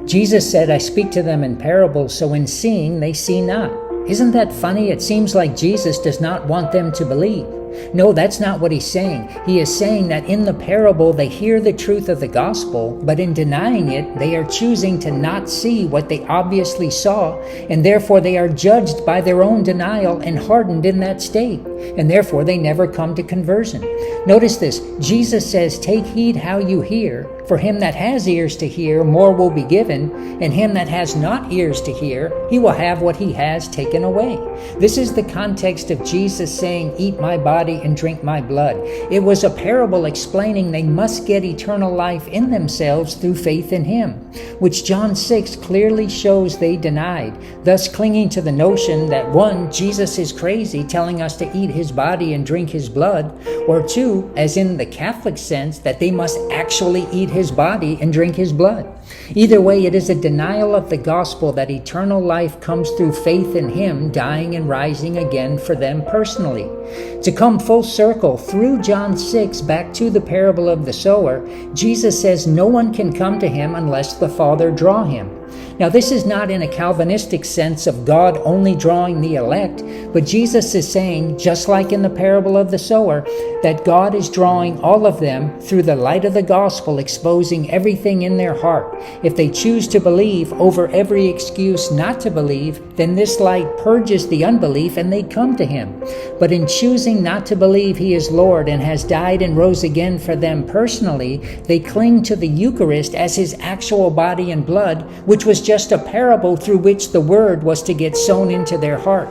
Jesus said, I speak to them in parables, so in seeing they see not. Isn't that funny? It seems like Jesus does not want them to believe. No, that's not what he's saying. He is saying that in the parable they hear the truth of the gospel, but in denying it, they are choosing to not see what they obviously saw, and therefore they are judged by their own denial and hardened in that state, and therefore they never come to conversion. Notice this, Jesus says, take heed how you hear. For him that has ears to hear, more will be given, and him that has not ears to hear, he will have what he has taken away. This is the context of Jesus saying, eat my body and drink my blood. It was a parable explaining they must get eternal life in themselves through faith in him, which John 6 clearly shows they denied, thus clinging to the notion that 1, Jesus is crazy telling us to eat his body and drink his blood, or 2, as in the Catholic sense, that they must actually eat his body and drink his blood. Either way, it is a denial of the gospel that eternal life comes through faith in him dying and rising again for them personally. To come full circle through John 6 back to the parable of the sower, Jesus says no one can come to him unless the Father draw him. Now, this is not in a Calvinistic sense of God only drawing the elect, but Jesus is saying, just like in the parable of the sower, that God is drawing all of them through the light of the gospel, exposing everything in their heart. If they choose to believe over every excuse not to believe, then this light purges the unbelief and they come to him. But in choosing not to believe he is Lord and has died and rose again for them personally, they cling to the Eucharist as his actual body and blood, which was just a parable through which the word was to get sown into their heart.